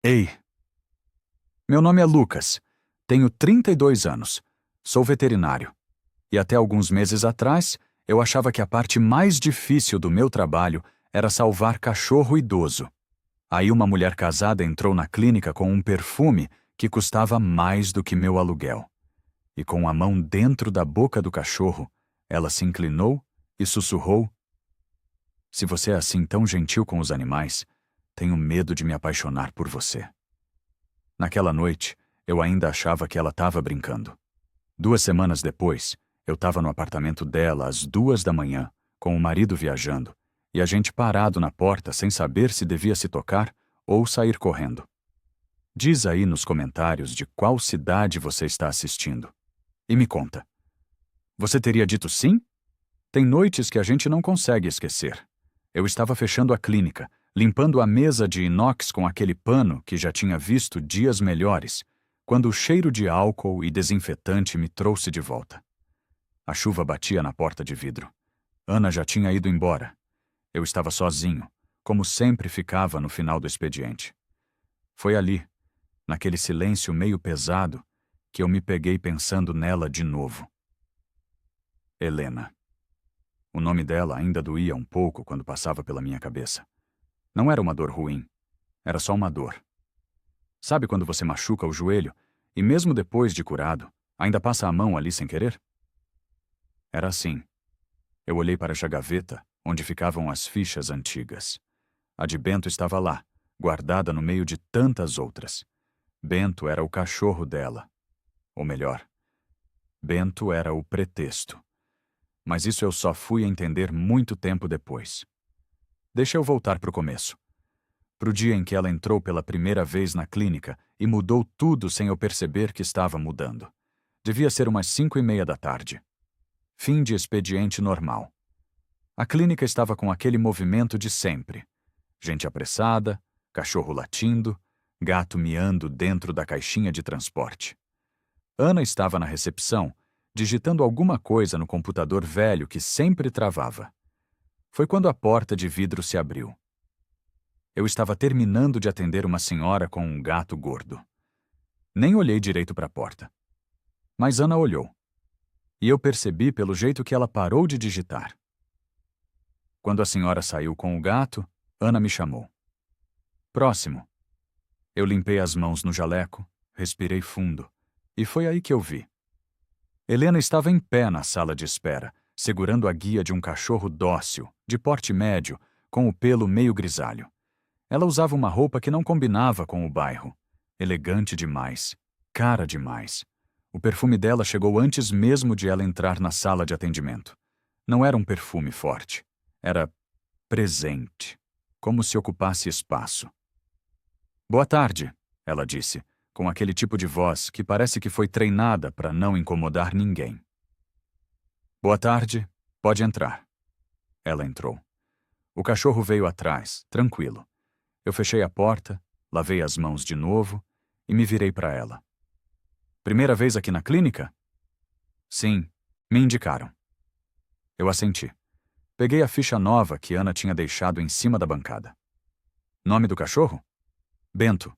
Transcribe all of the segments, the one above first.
Ei, meu nome é Lucas. Tenho 32 anos. Sou veterinário. E até alguns meses atrás, eu achava que a parte mais difícil do meu trabalho era salvar cachorro idoso. Aí uma mulher casada entrou na clínica com um perfume que custava mais do que meu aluguel. E com a mão dentro da boca do cachorro, ela se inclinou e sussurrou: Se você é assim tão gentil com os animais, tenho medo de me apaixonar por você. Naquela noite, eu ainda achava que ela estava brincando. 2 semanas depois, eu estava no apartamento dela às 2 da manhã, com o marido viajando, e a gente parado na porta sem saber se devia se tocar ou sair correndo. Diz aí nos comentários de qual cidade você está assistindo. E me conta. Você teria dito sim? Tem noites que a gente não consegue esquecer. Eu estava fechando a clínica, limpando a mesa de inox com aquele pano que já tinha visto dias melhores, quando o cheiro de álcool e desinfetante me trouxe de volta. A chuva batia na porta de vidro. Ana já tinha ido embora. Eu estava sozinho, como sempre ficava no final do expediente. Foi ali, naquele silêncio meio pesado, que eu me peguei pensando nela de novo. Helena. O nome dela ainda doía um pouco quando passava pela minha cabeça. Não era uma dor ruim, era só uma dor. Sabe quando você machuca o joelho e mesmo depois de curado, ainda passa a mão ali sem querer? Era assim. Eu olhei para a gaveta, onde ficavam as fichas antigas. A de Bento estava lá, guardada no meio de tantas outras. Bento era o cachorro dela. Ou melhor, Bento era o pretexto. Mas isso eu só fui entender muito tempo depois. Deixa eu voltar para o começo. Pro dia em que ela entrou pela primeira vez na clínica e mudou tudo sem eu perceber que estava mudando. Devia ser umas 5:30 da tarde. Fim de expediente normal. A clínica estava com aquele movimento de sempre. Gente apressada, cachorro latindo, gato miando dentro da caixinha de transporte. Ana estava na recepção, digitando alguma coisa no computador velho que sempre travava. Foi quando a porta de vidro se abriu. Eu estava terminando de atender uma senhora com um gato gordo. Nem olhei direito para a porta. Mas Ana olhou. E eu percebi pelo jeito que ela parou de digitar. Quando a senhora saiu com o gato, Ana me chamou. Próximo. Eu limpei as mãos no jaleco, respirei fundo, e foi aí que eu vi. Helena estava em pé na sala de espera, segurando a guia de um cachorro dócil, de porte médio, com o pelo meio grisalho. Ela usava uma roupa que não combinava com o bairro. Elegante demais, cara demais. O perfume dela chegou antes mesmo de ela entrar na sala de atendimento. Não era um perfume forte. Era presente, como se ocupasse espaço. Boa tarde, ela disse, com aquele tipo de voz que parece que foi treinada para não incomodar ninguém. Boa tarde, pode entrar. Ela entrou. O cachorro veio atrás, tranquilo. Eu fechei a porta, lavei as mãos de novo e me virei para ela. Primeira vez aqui na clínica? Sim, me indicaram. Eu assenti. Peguei a ficha nova que Ana tinha deixado em cima da bancada. Nome do cachorro? Bento.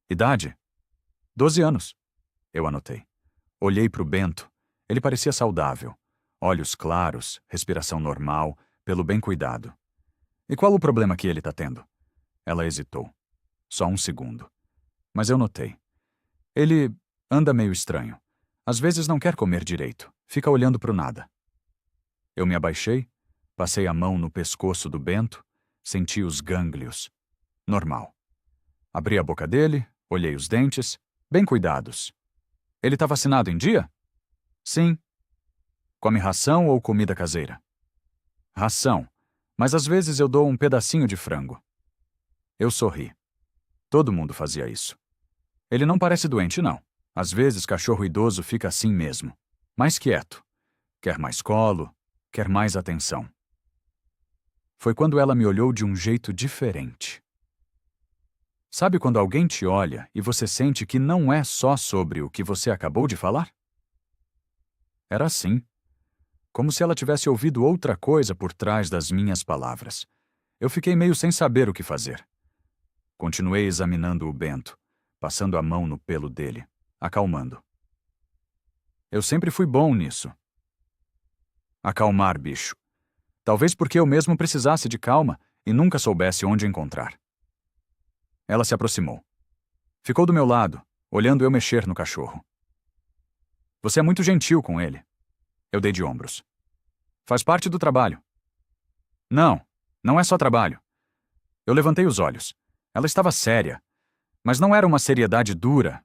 Idade? 12 anos. Eu anotei. Olhei para o Bento. Ele parecia saudável. Olhos claros, respiração normal, pelo bem cuidado. E qual o problema que ele está tendo? Ela hesitou. Só um segundo. Mas eu notei. Ele anda meio estranho. Às vezes não quer comer direito. Fica olhando para o nada. Eu me abaixei, passei a mão no pescoço do Bento, senti os gânglios. Normal. Abri a boca dele, olhei os dentes, bem cuidados. Ele está vacinado em dia? Sim. Come ração ou comida caseira? Ração, mas às vezes eu dou um pedacinho de frango. Eu sorri. Todo mundo fazia isso. Ele não parece doente, não. Às vezes cachorro idoso fica assim mesmo. Mais quieto. Quer mais colo, quer mais atenção. Foi quando ela me olhou de um jeito diferente. Sabe quando alguém te olha e você sente que não é só sobre o que você acabou de falar? Era assim. Como se ela tivesse ouvido outra coisa por trás das minhas palavras. Eu fiquei meio sem saber o que fazer. Continuei examinando o Bento, passando a mão no pelo dele, acalmando. Eu sempre fui bom nisso. Acalmar, bicho. Talvez porque eu mesmo precisasse de calma e nunca soubesse onde encontrar. Ela se aproximou. Ficou do meu lado, olhando eu mexer no cachorro. Você é muito gentil com ele. Eu dei de ombros. Faz parte do trabalho. Não, não é só trabalho. Eu levantei os olhos. Ela estava séria, mas não era uma seriedade dura.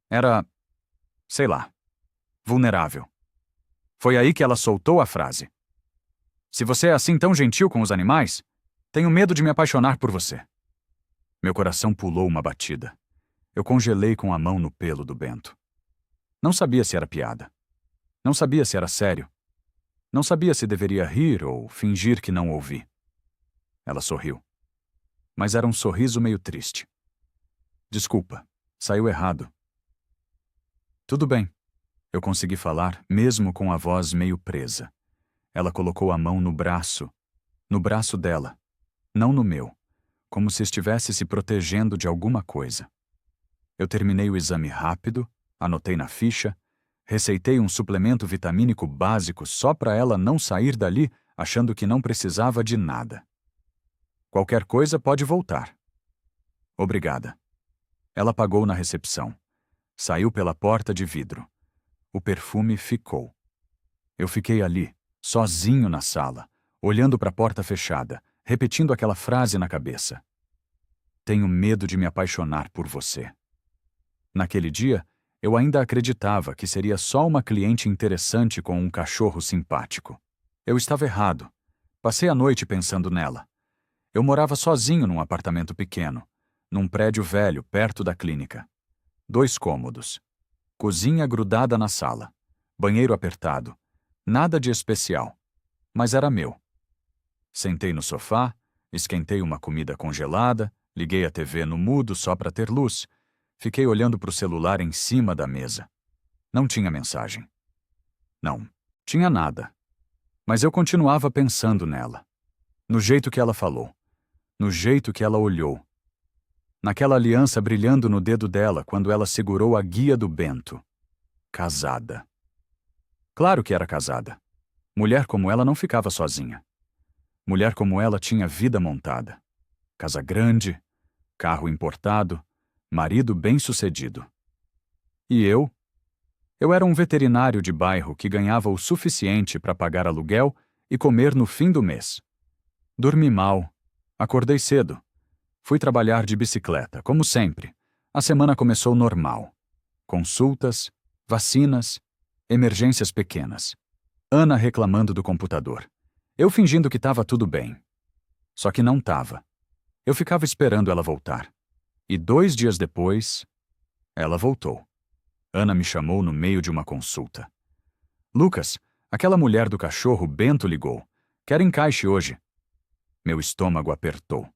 Era, sei lá, vulnerável. Foi aí que ela soltou a frase. Se você é assim tão gentil com os animais, tenho medo de me apaixonar por você. Meu coração pulou uma batida. Eu congelei com a mão no pelo do Bento. Não sabia se era piada. Não sabia se era sério. Não sabia se deveria rir ou fingir que não ouvi. Ela sorriu. Mas era um sorriso meio triste. Desculpa, saiu errado. Tudo bem. Eu consegui falar, mesmo com a voz meio presa. Ela colocou a mão no braço dela, não no meu, como se estivesse se protegendo de alguma coisa. Eu terminei o exame rápido, anotei na ficha, receitei um suplemento vitamínico básico só para ela não sair dali achando que não precisava de nada. Qualquer coisa pode voltar. Obrigada. Ela pagou na recepção. Saiu pela porta de vidro. O perfume ficou. Eu fiquei ali, sozinho na sala, olhando para a porta fechada, repetindo aquela frase na cabeça. Tenho medo de me apaixonar por você. Naquele dia, eu ainda acreditava que seria só uma cliente interessante com um cachorro simpático. Eu estava errado. Passei a noite pensando nela. Eu morava sozinho num apartamento pequeno, num prédio velho perto da clínica. 2 cômodos. Cozinha grudada na sala. Banheiro apertado. Nada de especial. Mas era meu. Sentei no sofá, esquentei uma comida congelada, liguei a TV no mudo só para ter luz. Fiquei olhando para o celular em cima da mesa. Não tinha mensagem. Não, tinha nada. Mas eu continuava pensando nela. No jeito que ela falou. No jeito que ela olhou. Naquela aliança brilhando no dedo dela quando ela segurou a guia do Bento. Casada. Claro que era casada. Mulher como ela não ficava sozinha. Mulher como ela tinha vida montada. Casa grande, carro importado, marido bem-sucedido. E eu? Eu era um veterinário de bairro que ganhava o suficiente para pagar aluguel e comer no fim do mês. Dormi mal. Acordei cedo. Fui trabalhar de bicicleta, como sempre. A semana começou normal. Consultas, vacinas, emergências pequenas. Ana reclamando do computador. Eu fingindo que estava tudo bem. Só que não estava. Eu ficava esperando ela voltar. E 2 dias depois, ela voltou. Ana me chamou no meio de uma consulta. Lucas, aquela mulher do cachorro Bento ligou. Quer encaixe hoje. Meu estômago apertou.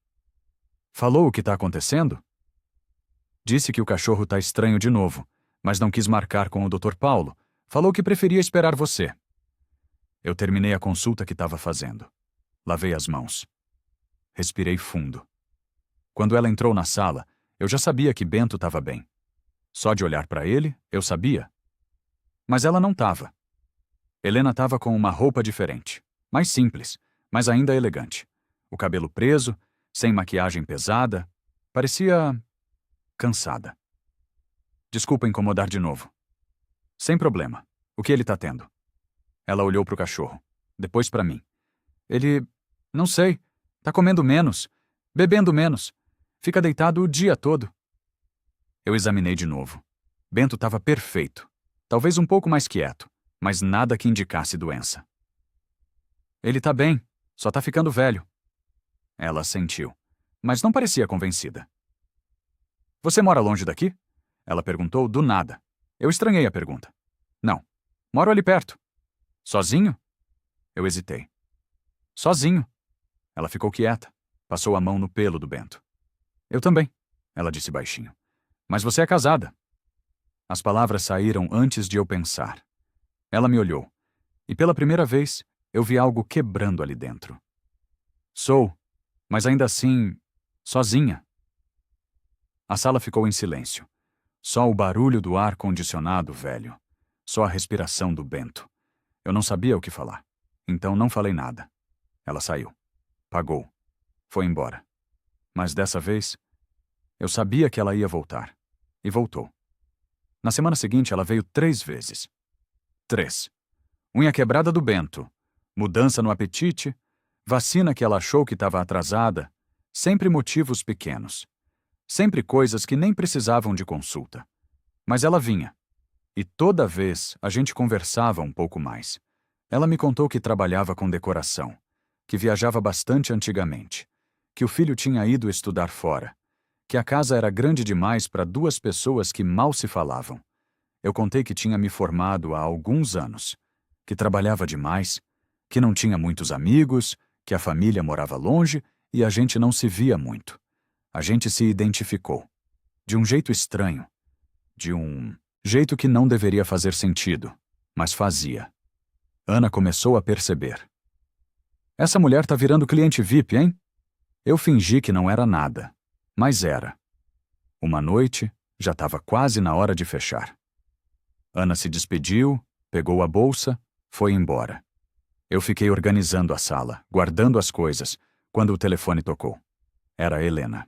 Falou o que está acontecendo? Disse que o cachorro está estranho de novo, mas não quis marcar com o Dr. Paulo. Falou que preferia esperar você. Eu terminei a consulta que estava fazendo. Lavei as mãos. Respirei fundo. Quando ela entrou na sala, eu já sabia que Bento estava bem. Só de olhar para ele, eu sabia. Mas ela não estava. Helena estava com uma roupa diferente. Mais simples, mas ainda elegante. O cabelo preso, sem maquiagem pesada. Parecia cansada. Desculpa incomodar de novo. Sem problema. O que ele tá tendo? Ela olhou pro cachorro. Depois pra mim. Ele... não sei. Tá comendo menos. Bebendo menos. Fica deitado o dia todo. Eu examinei de novo. Bento estava perfeito. Talvez um pouco mais quieto, mas nada que indicasse doença. Ele tá bem, só tá ficando velho. Ela assentiu, mas não parecia convencida. Você mora longe daqui? Ela perguntou do nada. Eu estranhei a pergunta. Não, moro ali perto. Sozinho? Eu hesitei. Sozinho. Ela ficou quieta, passou a mão no pelo do Bento. Eu também, ela disse baixinho. Mas você é casada. As palavras saíram antes de eu pensar. Ela me olhou, e pela primeira vez eu vi algo quebrando ali dentro. Sou, mas ainda assim, sozinha. A sala ficou em silêncio. Só o barulho do ar-condicionado velho. Só a respiração do Bento. Eu não sabia o que falar. Então não falei nada. Ela saiu. Pagou. Foi embora. Mas dessa vez, eu sabia que ela ia voltar. E voltou. Na semana seguinte, ela veio 3 vezes. 3. Unha quebrada do Bento. Mudança no apetite. Vacina que ela achou que estava atrasada. Sempre motivos pequenos. Sempre coisas que nem precisavam de consulta. Mas ela vinha. E toda vez a gente conversava um pouco mais. Ela me contou que trabalhava com decoração, que viajava bastante antigamente, que o filho tinha ido estudar fora, que a casa era grande demais para 2 pessoas que mal se falavam. Eu contei que tinha me formado há alguns anos, que trabalhava demais, que não tinha muitos amigos, que a família morava longe e a gente não se via muito. A gente se identificou. De um jeito estranho. De um jeito que não deveria fazer sentido, mas fazia. Ana começou a perceber. Essa mulher tá virando cliente VIP, hein? Eu fingi que não era nada, mas era. Uma noite, já estava quase na hora de fechar. Ana se despediu, pegou a bolsa, foi embora. Eu fiquei organizando a sala, guardando as coisas, quando o telefone tocou. Era a Helena.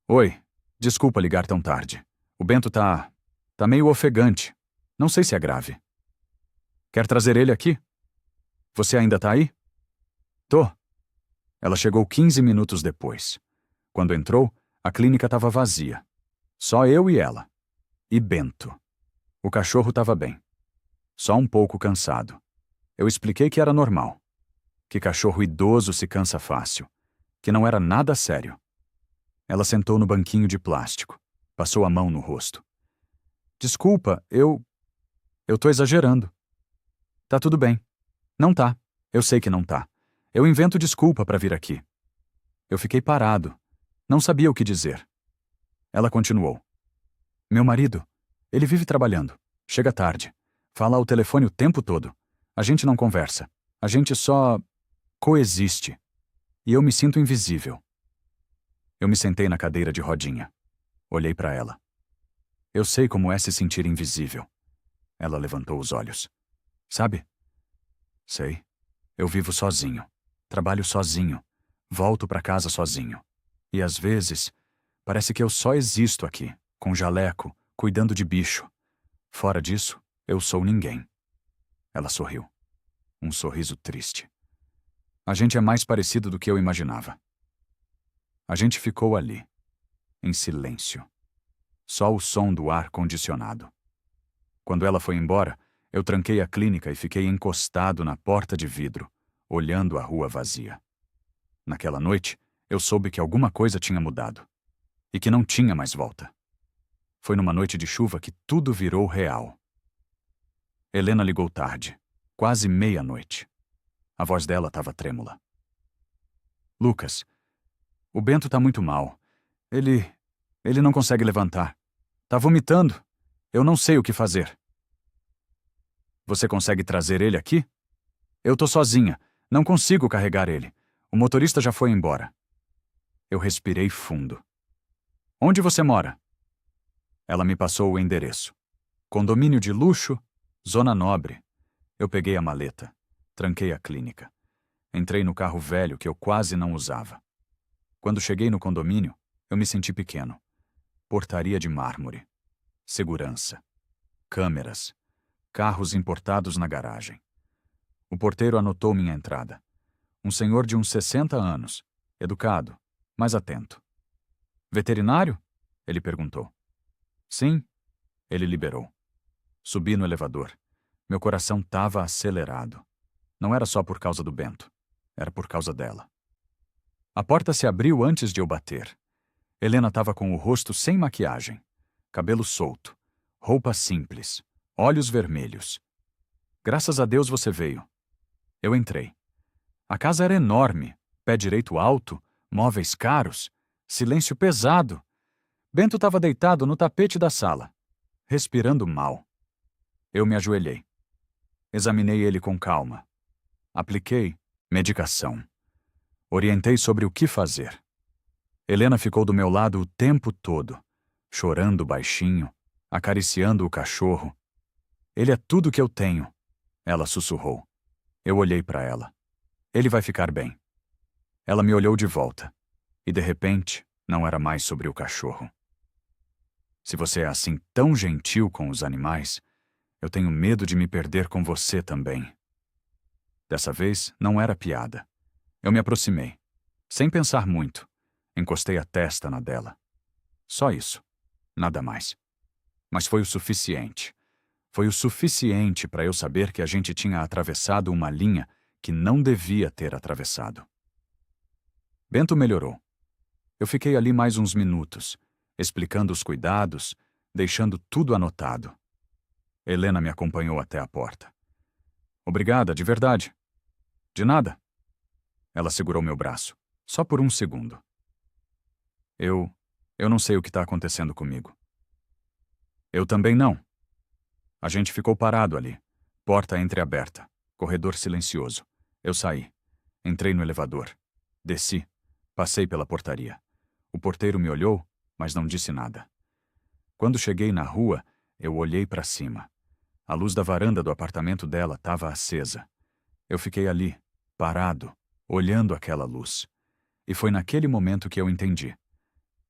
Oi, desculpa ligar tão tarde. O Bento tá meio ofegante. Não sei se é grave. Quer trazer ele aqui? Você ainda tá aí? Tô. Ela chegou 15 minutos depois. Quando entrou, a clínica estava vazia. Só eu e ela. E Bento. O cachorro estava bem. Só um pouco cansado. Eu expliquei que era normal. Que cachorro idoso se cansa fácil. Que não era nada sério. Ela sentou no banquinho de plástico. Passou a mão no rosto. Desculpa, eu tô exagerando. Tá tudo bem. Não tá. Eu sei que não tá. Eu invento desculpa para vir aqui. Eu fiquei parado. Não sabia o que dizer. Ela continuou. Meu marido, ele vive trabalhando. Chega tarde. Fala ao telefone o tempo todo. A gente não conversa. A gente só coexiste. E eu me sinto invisível. Eu me sentei na cadeira de rodinha. Olhei para ela. Eu sei como é se sentir invisível. Ela levantou os olhos. Sabe? Sei. Eu vivo sozinho. Trabalho sozinho. Volto para casa sozinho. E às vezes, parece que eu só existo aqui, com jaleco, cuidando de bicho. Fora disso, eu sou ninguém. Ela sorriu. Um sorriso triste. A gente é mais parecido do que eu imaginava. A gente ficou ali, em silêncio. Só o som do ar-condicionado. Quando ela foi embora, eu tranquei a clínica e fiquei encostado na porta de vidro, olhando a rua vazia. Naquela noite, eu soube que alguma coisa tinha mudado. E que não tinha mais volta. Foi numa noite de chuva que tudo virou real. Helena ligou tarde, quase meia-noite. A voz dela estava trêmula. Lucas, o Bento tá muito mal. Ele não consegue levantar. Tá vomitando. Eu não sei o que fazer. Você consegue trazer ele aqui? Eu tô sozinha. Não consigo carregar ele. O motorista já foi embora. Eu respirei fundo. Onde você mora? Ela me passou o endereço. Condomínio de luxo, zona nobre. Eu peguei a maleta. Tranquei a clínica. Entrei no carro velho que eu quase não usava. Quando cheguei no condomínio, eu me senti pequeno. Portaria de mármore. Segurança. Câmeras. Carros importados na garagem. O porteiro anotou minha entrada. Um senhor de uns 60 anos. Educado, mas atento. Veterinário? Ele perguntou. Sim. Ele liberou. Subi no elevador. Meu coração estava acelerado. Não era só por causa do Bento. Era por causa dela. A porta se abriu antes de eu bater. Helena estava com o rosto sem maquiagem. Cabelo solto. Roupa simples. Olhos vermelhos. Graças a Deus você veio. Eu entrei. A casa era enorme. Pé direito alto. Móveis caros. Silêncio pesado. Bento estava deitado no tapete da sala. Respirando mal. Eu me ajoelhei. Examinei ele com calma. Apliquei medicação. Orientei sobre o que fazer. Helena ficou do meu lado o tempo todo, chorando baixinho, acariciando o cachorro. Ele é tudo que eu tenho, ela sussurrou. Eu olhei para ela. Ele vai ficar bem. Ela me olhou de volta, e de repente, não era mais sobre o cachorro. Se você é assim tão gentil com os animais, eu tenho medo de me perder com você também. Dessa vez, não era piada. Eu me aproximei. Sem pensar muito, encostei a testa na dela. Só isso. Nada mais. Mas foi o suficiente. Foi o suficiente para eu saber que a gente tinha atravessado uma linha que não devia ter atravessado. Bento melhorou. Eu fiquei ali mais uns minutos, explicando os cuidados, deixando tudo anotado. Helena me acompanhou até a porta. Obrigada, de verdade. De nada. Ela segurou meu braço, só por um segundo. Eu não sei o que está acontecendo comigo. Eu também não. A gente ficou parado ali, porta entreaberta, corredor silencioso. Eu saí. Entrei no elevador. Desci. Passei pela portaria. O porteiro me olhou, mas não disse nada. Quando cheguei na rua, eu olhei para cima. A luz da varanda do apartamento dela estava acesa. Eu fiquei ali, parado, olhando aquela luz. E foi naquele momento que eu entendi.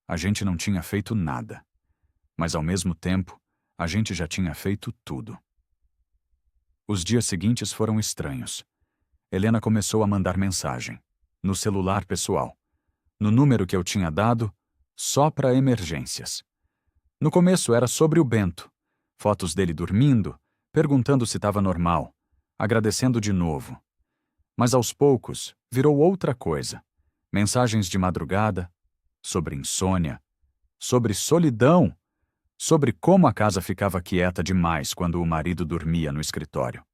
A gente não tinha feito nada. Mas, ao mesmo tempo, a gente já tinha feito tudo. Os dias seguintes foram estranhos. Helena começou a mandar mensagem, no celular pessoal, no número que eu tinha dado, só para emergências. No começo era sobre o Bento, fotos dele dormindo, perguntando se estava normal, agradecendo de novo. Mas aos poucos virou outra coisa. Mensagens de madrugada, sobre insônia, sobre solidão, sobre como a casa ficava quieta demais quando o marido dormia no escritório.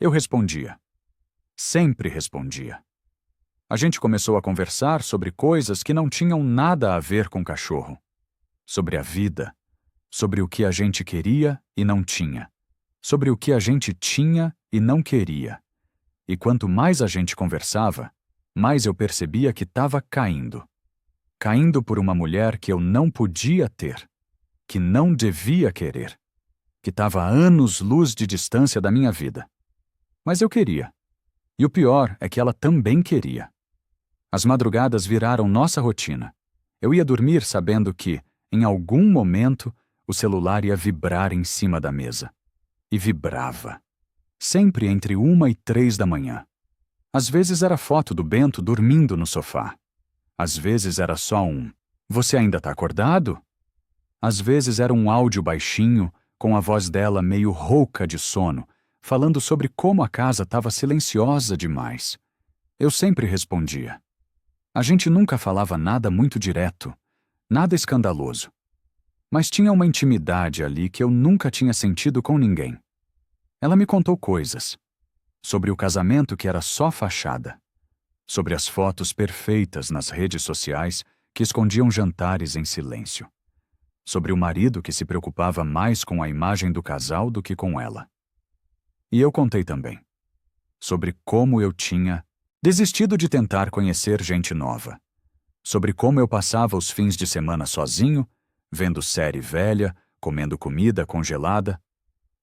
Eu respondia. Sempre respondia. A gente começou a conversar sobre coisas que não tinham nada a ver com cachorro. Sobre a vida, sobre o que a gente queria e não tinha, sobre o que a gente tinha e não queria. E quanto mais a gente conversava, mais eu percebia que estava caindo. Caindo por uma mulher que eu não podia ter, que não devia querer, que estava a anos-luz de distância da minha vida. Mas eu queria. E o pior é que ela também queria. As madrugadas viraram nossa rotina. Eu ia dormir sabendo que, em algum momento, o celular ia vibrar em cima da mesa. E vibrava. Sempre entre 1 e 3 da manhã. Às vezes era foto do Bento dormindo no sofá. Às vezes era só um "Você ainda tá acordado?" Às vezes era um áudio baixinho, com a voz dela meio rouca de sono, falando sobre como a casa estava silenciosa demais. Eu sempre respondia. A gente nunca falava nada muito direto, nada escandaloso. Mas tinha uma intimidade ali que eu nunca tinha sentido com ninguém. Ela me contou coisas. Sobre o casamento que era só fachada. Sobre as fotos perfeitas nas redes sociais que escondiam jantares em silêncio. Sobre o marido que se preocupava mais com a imagem do casal do que com ela. E eu contei também. Sobre como eu tinha desistido de tentar conhecer gente nova. Sobre como eu passava os fins de semana sozinho, vendo série velha, comendo comida congelada.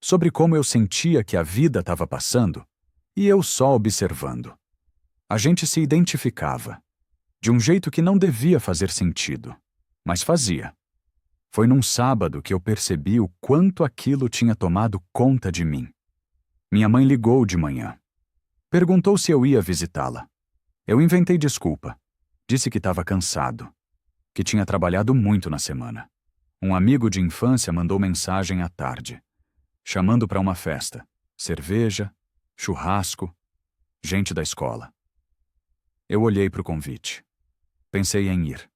Sobre como eu sentia que a vida estava passando e eu só observando. A gente se identificava, de um jeito que não devia fazer sentido, mas fazia. Foi num sábado que eu percebi o quanto aquilo tinha tomado conta de mim. Minha mãe ligou de manhã. Perguntou se eu ia visitá-la. Eu inventei desculpa. Disse que estava cansado, que tinha trabalhado muito na semana. Um amigo de infância mandou mensagem à tarde, chamando para uma festa, cerveja, churrasco, gente da escola. Eu olhei para o convite. Pensei em ir.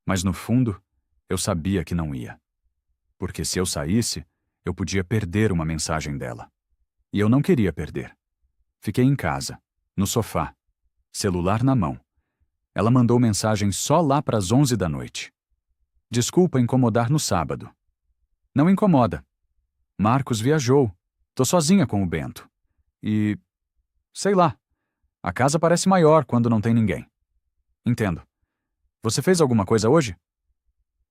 Mas no fundo, eu sabia que não ia. Porque se eu saísse, eu podia perder uma mensagem dela. E eu não queria perder. Fiquei em casa, no sofá, celular na mão. Ela mandou mensagem só lá para as 11 da noite. Desculpa incomodar no sábado. Não incomoda. Marcos viajou. Tô sozinha com o Bento. E... sei lá. A casa parece maior quando não tem ninguém. Entendo. Você fez alguma coisa hoje?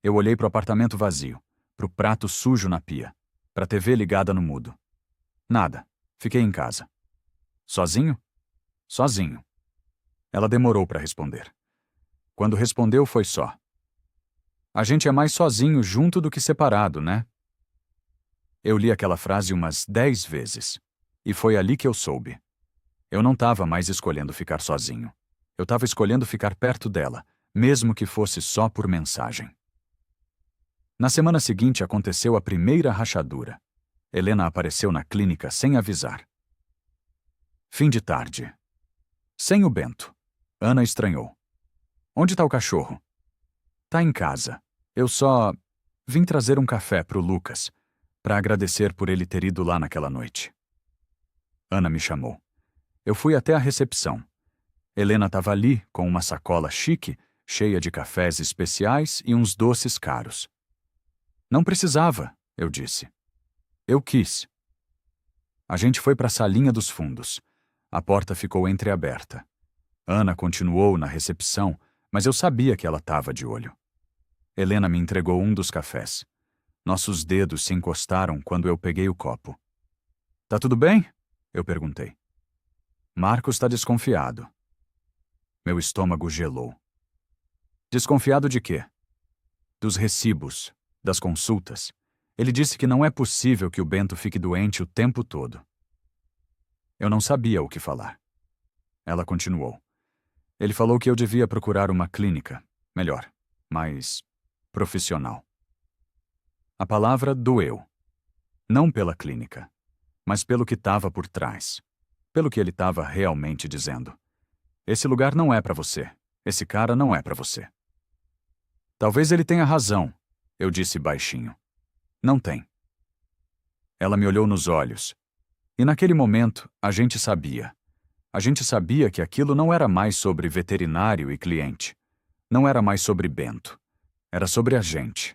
Eu olhei para o apartamento vazio, para o prato sujo na pia, para a TV ligada no mudo. Nada. Fiquei em casa. Sozinho? Sozinho. Ela demorou para responder. Quando respondeu, foi só: a gente é mais sozinho junto do que separado, né? Eu li aquela frase umas 10 vezes. E foi ali que eu soube. Eu não estava mais escolhendo ficar sozinho. Eu estava escolhendo ficar perto dela, mesmo que fosse só por mensagem. Na semana seguinte aconteceu a primeira rachadura. Helena apareceu na clínica sem avisar. Fim de tarde. Sem o Bento. Ana estranhou. Onde está o cachorro? Tá em casa. Eu só vim trazer um café pro Lucas, para agradecer por ele ter ido lá naquela noite. Ana me chamou. Eu fui até a recepção. Helena estava ali com uma sacola chique, cheia de cafés especiais e uns doces caros. Não precisava, eu disse. Eu quis. A gente foi para a salinha dos fundos. A porta ficou entreaberta. Ana continuou na recepção, mas eu sabia que ela estava de olho. Helena me entregou um dos cafés. Nossos dedos se encostaram quando eu peguei o copo. Tá tudo bem? Eu perguntei. Marcos está desconfiado. Meu estômago gelou. Desconfiado de quê? Dos recibos, das consultas. Ele disse que não é possível que o Bento fique doente o tempo todo. Eu não sabia o que falar. Ela continuou. Ele falou que eu devia procurar uma clínica, melhor, mais profissional. A palavra doeu. Não pela clínica, mas pelo que estava por trás. Pelo que ele estava realmente dizendo. Esse lugar não é para você. Esse cara não é para você. Talvez ele tenha razão, eu disse baixinho. Não tem. Ela me olhou nos olhos. E naquele momento, a gente sabia. A gente sabia que aquilo não era mais sobre veterinário e cliente. Não era mais sobre Bento. Era sobre a gente.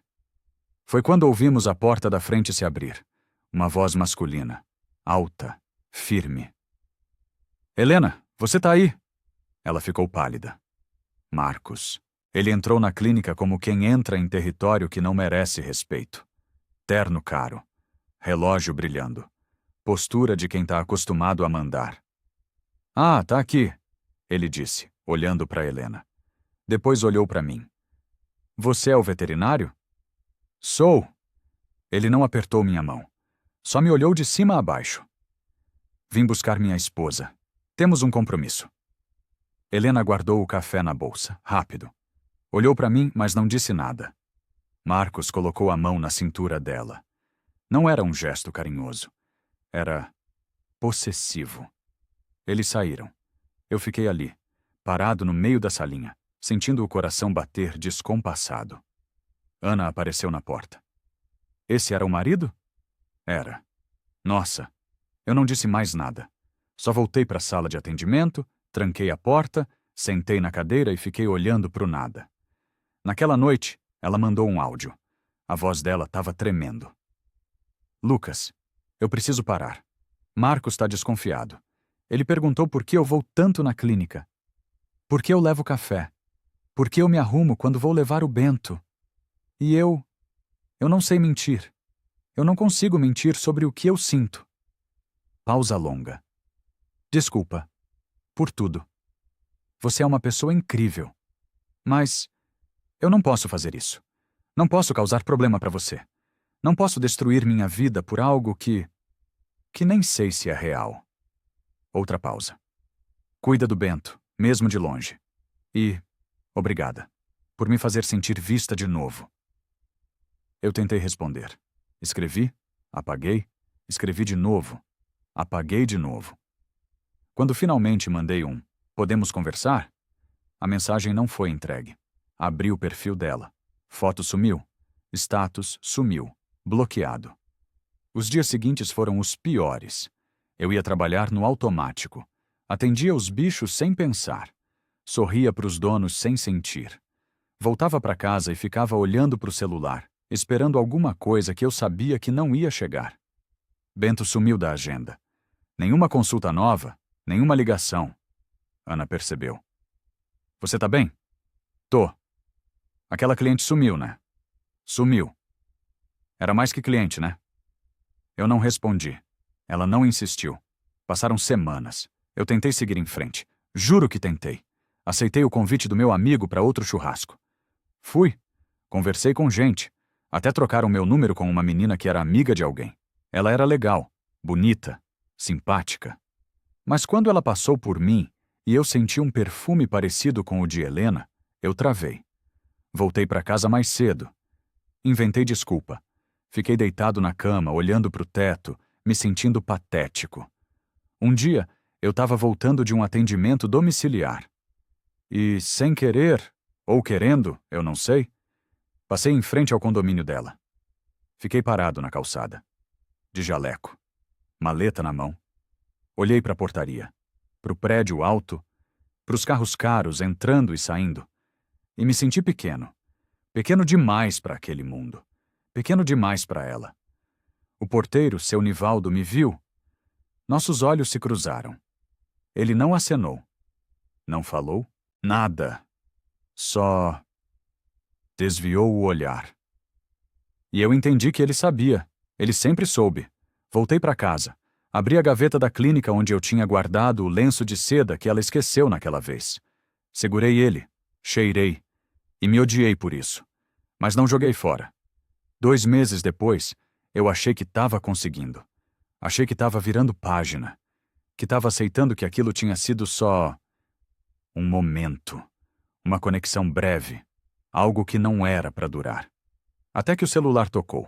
Foi quando ouvimos a porta da frente se abrir. Uma voz masculina. Alta. Firme. Helena, você tá aí? Ela ficou pálida. Marcos. Ele entrou na clínica como quem entra em território que não merece respeito. Terno caro. Relógio brilhando. Postura de quem tá acostumado a mandar. Ah, tá aqui, ele disse, olhando para Helena. Depois olhou para mim. Você é o veterinário? Sou. Ele não apertou minha mão. Só me olhou de cima a baixo. Vim buscar minha esposa. Temos um compromisso. Helena guardou o café na bolsa, rápido. Olhou para mim, mas não disse nada. Marcos colocou a mão na cintura dela. Não era um gesto carinhoso. Era possessivo. Eles saíram. Eu fiquei ali, parado no meio da salinha, sentindo o coração bater descompassado. Ana apareceu na porta. Esse era o marido? Era. Nossa, eu não disse mais nada. Só voltei para a sala de atendimento, tranquei a porta, sentei na cadeira e fiquei olhando para o nada. Naquela noite, ela mandou um áudio. A voz dela estava tremendo. Lucas, eu preciso parar. Marcos está desconfiado. Ele perguntou por que eu vou tanto na clínica. Por que eu levo café? Por que eu me arrumo quando vou levar o Bento? E eu não sei mentir. Eu não consigo mentir sobre o que eu sinto. Pausa longa. Desculpa. Por tudo. Você é uma pessoa incrível. Mas eu não posso fazer isso. Não posso causar problema para você. Não posso destruir minha vida por algo que nem sei se é real. Outra pausa. Cuida do Bento, mesmo de longe. E obrigada por me fazer sentir vista de novo. Eu tentei responder. Escrevi, apaguei, escrevi de novo, apaguei de novo. Quando finalmente mandei um "Podemos conversar?", a mensagem não foi entregue. Abri o perfil dela. Foto sumiu. Status sumiu. Bloqueado. Os dias seguintes foram os piores. Eu ia trabalhar no automático. Atendia os bichos sem pensar. Sorria para os donos sem sentir. Voltava para casa e ficava olhando para o celular, esperando alguma coisa que eu sabia que não ia chegar. Bento sumiu da agenda. Nenhuma consulta nova, nenhuma ligação. Ana percebeu. Você tá bem? Tô. Aquela cliente sumiu, né? Sumiu. Era mais que cliente, né? Eu não respondi. Ela não insistiu. Passaram semanas. Eu tentei seguir em frente. Juro que tentei. Aceitei o convite do meu amigo para outro churrasco. Fui. Conversei com gente. Até trocaram meu número com uma menina que era amiga de alguém. Ela era legal, bonita, simpática. Mas quando ela passou por mim e eu senti um perfume parecido com o de Helena, eu travei. Voltei para casa mais cedo. Inventei desculpa. Fiquei deitado na cama, olhando para o teto, me sentindo patético. Um dia, eu estava voltando de um atendimento domiciliar. E, sem querer, ou querendo, eu não sei, passei em frente ao condomínio dela. Fiquei parado na calçada, de jaleco, maleta na mão. Olhei para a portaria, para o prédio alto, para os carros caros entrando e saindo, e me senti pequeno. Pequeno demais para aquele mundo. Pequeno demais para ela. O porteiro, seu Nivaldo, me viu. Nossos olhos se cruzaram. Ele não acenou. Não falou nada. Só desviou o olhar. E eu entendi que ele sabia. Ele sempre soube. Voltei para casa. Abri a gaveta da clínica onde eu tinha guardado o lenço de seda que ela esqueceu naquela vez. Segurei ele, cheirei, e me odiei por isso. Mas não joguei fora. 2 meses depois, eu achei que estava conseguindo. Achei que estava virando página. Que estava aceitando que aquilo tinha sido só um momento. Uma conexão breve. Algo que não era para durar. Até que o celular tocou.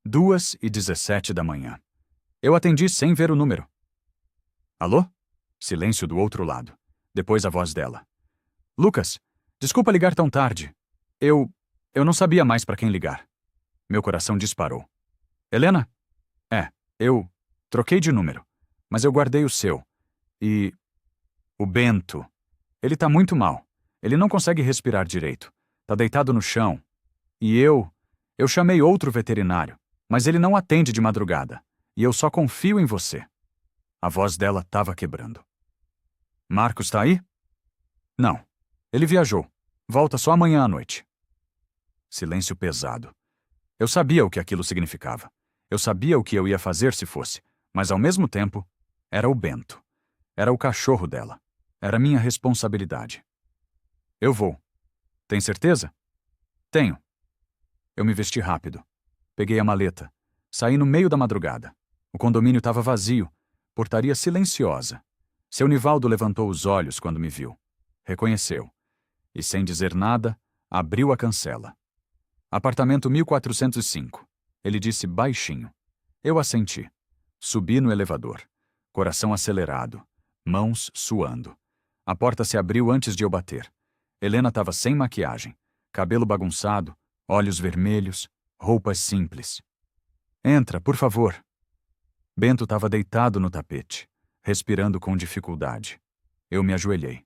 2h17 da manhã. Eu atendi sem ver o número. Alô? Silêncio do outro lado. Depois a voz dela. Lucas, desculpa ligar tão tarde. Eu não sabia mais para quem ligar. Meu coração disparou. Helena? Eu troquei de número, mas eu guardei o seu. E o Bento. Ele tá muito mal. Ele não consegue respirar direito. Tá deitado no chão. E eu chamei outro veterinário, mas ele não atende de madrugada. E eu só confio em você. A voz dela estava quebrando. Marcos tá aí? Não. Ele viajou. Volta só amanhã à noite. Silêncio pesado. Eu sabia o que aquilo significava. Eu sabia o que eu ia fazer se fosse, mas ao mesmo tempo, era o Bento. Era o cachorro dela. Era minha responsabilidade. Eu vou. Tem certeza? Tenho. Eu me vesti rápido. Peguei a maleta. Saí no meio da madrugada. O condomínio estava vazio. Portaria silenciosa. Seu Nivaldo levantou os olhos quando me viu. Reconheceu. E, sem dizer nada, abriu a cancela. Apartamento 1405. Ele disse baixinho. Eu assenti. Subi no elevador. Coração acelerado. Mãos suando. A porta se abriu antes de eu bater. Helena estava sem maquiagem. Cabelo bagunçado, olhos vermelhos, roupas simples. Entra, por favor. Bento estava deitado no tapete, respirando com dificuldade. Eu me ajoelhei.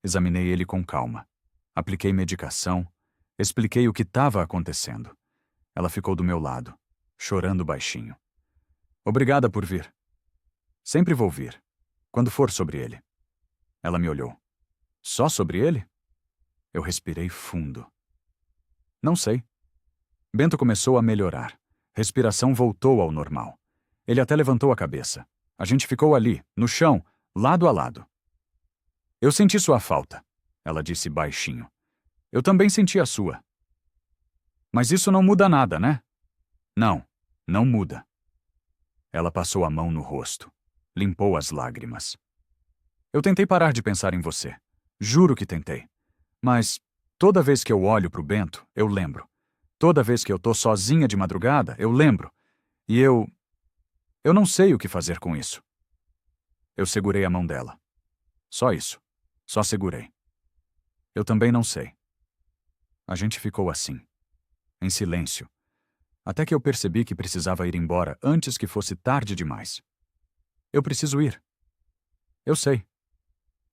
Examinei ele com calma. Apliquei medicação. Expliquei o que estava acontecendo. Ela ficou do meu lado, chorando baixinho. Obrigada por vir. Sempre vou vir, quando for sobre ele. Ela me olhou. Só sobre ele? Eu respirei fundo. Não sei. Bento começou a melhorar. Respiração voltou ao normal. Ele até levantou a cabeça. A gente ficou ali, no chão, lado a lado. Eu senti sua falta, ela disse baixinho. Eu também senti a sua. Mas isso não muda nada, né? Não, não muda. Ela passou a mão no rosto. Limpou as lágrimas. Eu tentei parar de pensar em você. Juro que tentei. Mas toda vez que eu olho pro Bento, eu lembro. Toda vez que eu tô sozinha de madrugada, eu lembro. E eu não sei o que fazer com isso. Eu segurei a mão dela. Só isso. Só segurei. Eu também não sei. A gente ficou assim, em silêncio, até que eu percebi que precisava ir embora antes que fosse tarde demais. Eu preciso ir. Eu sei.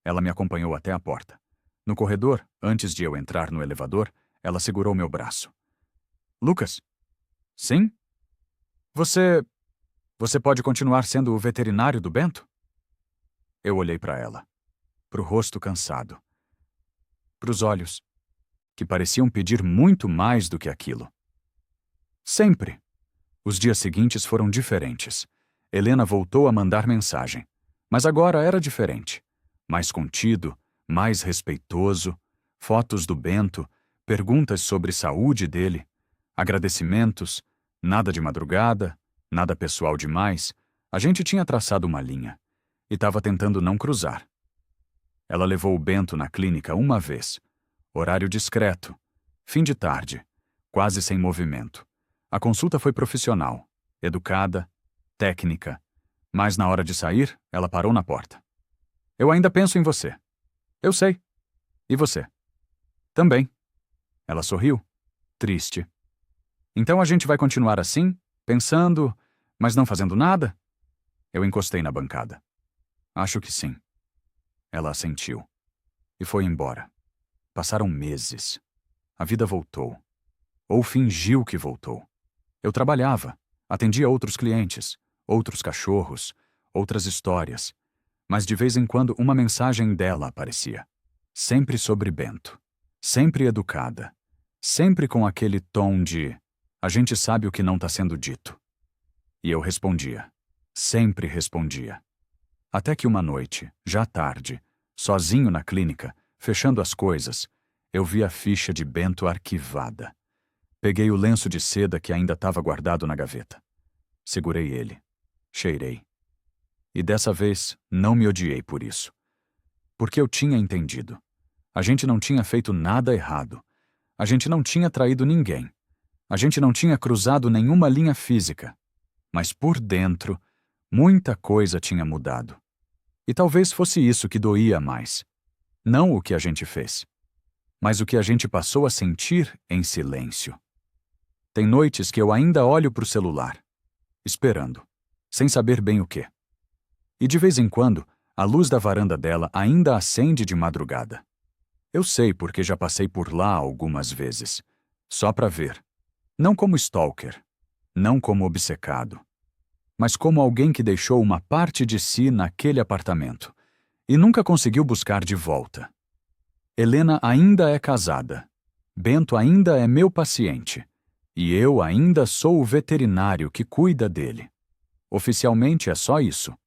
Ela me acompanhou até a porta. No corredor, antes de eu entrar no elevador, ela segurou meu braço. Lucas? Sim? Você pode continuar sendo o veterinário do Bento? Eu olhei para ela. Pro rosto cansado. Pros olhos. que pareciam pedir muito mais do que aquilo. Sempre. Os dias seguintes foram diferentes. Helena voltou a mandar mensagem, mas agora era diferente. Mais contido, mais respeitoso, fotos do Bento, perguntas sobre saúde dele, agradecimentos, nada de madrugada, nada pessoal demais. A gente tinha traçado uma linha e estava tentando não cruzar. Ela levou o Bento na clínica uma vez. Horário discreto, fim de tarde, quase sem movimento. A consulta foi profissional, educada, técnica, mas na hora de sair, ela parou na porta. Eu ainda penso em você. Eu sei. E você? Também. Ela sorriu, triste. Então a gente vai continuar assim, pensando, mas não fazendo nada? Eu encostei na bancada. Acho que sim. Ela assentiu. E foi embora. Passaram meses. A vida voltou. Ou fingiu que voltou. Eu trabalhava, atendia outros clientes, outros cachorros, outras histórias. Mas de vez em quando uma mensagem dela aparecia. Sempre sobre Bento. Sempre educada. Sempre com aquele tom de a gente sabe o que não está sendo dito. E eu respondia. Sempre respondia. Até que uma noite, já tarde, sozinho na clínica, fechando as coisas, eu vi a ficha de Bento arquivada. Peguei o lenço de seda que ainda estava guardado na gaveta. Segurei ele. Cheirei. E dessa vez, não me odiei por isso. Porque eu tinha entendido. A gente não tinha feito nada errado. A gente não tinha traído ninguém. A gente não tinha cruzado nenhuma linha física. Mas por dentro, muita coisa tinha mudado. E talvez fosse isso que doía mais. Não o que a gente fez, mas o que a gente passou a sentir em silêncio. Tem noites que eu ainda olho para o celular, esperando, sem saber bem o quê. E de vez em quando, a luz da varanda dela ainda acende de madrugada. Eu sei porque já passei por lá algumas vezes, só para ver. Não como stalker, não como obcecado, mas como alguém que deixou uma parte de si naquele apartamento e nunca conseguiu buscar de volta. Helena ainda é casada, Bento ainda é meu paciente, e eu ainda sou o veterinário que cuida dele. Oficialmente é só isso.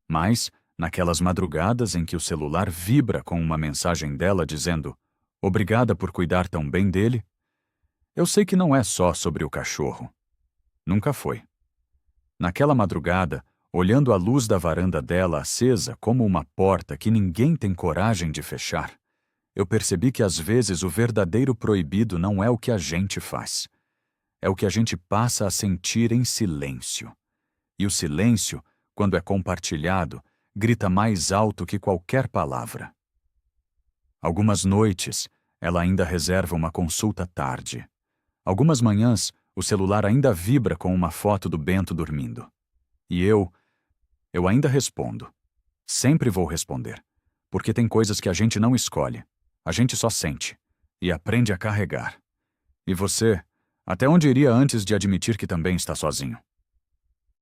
Mas, naquelas madrugadas em que o celular vibra com uma mensagem dela dizendo "Obrigada por cuidar tão bem dele", eu sei que não é só sobre o cachorro. Nunca foi. Naquela madrugada, olhando a luz da varanda dela acesa como uma porta que ninguém tem coragem de fechar, eu percebi que às vezes o verdadeiro proibido não é o que a gente faz. É o que a gente passa a sentir em silêncio. E o silêncio, quando é compartilhado, grita mais alto que qualquer palavra. Algumas noites, ela ainda reserva uma consulta tarde. Algumas manhãs, o celular ainda vibra com uma foto do Bento dormindo. E eu ainda respondo. Sempre vou responder. Porque tem coisas que a gente não escolhe. A gente só sente. E aprende a carregar. E você, até onde iria antes de admitir que também está sozinho?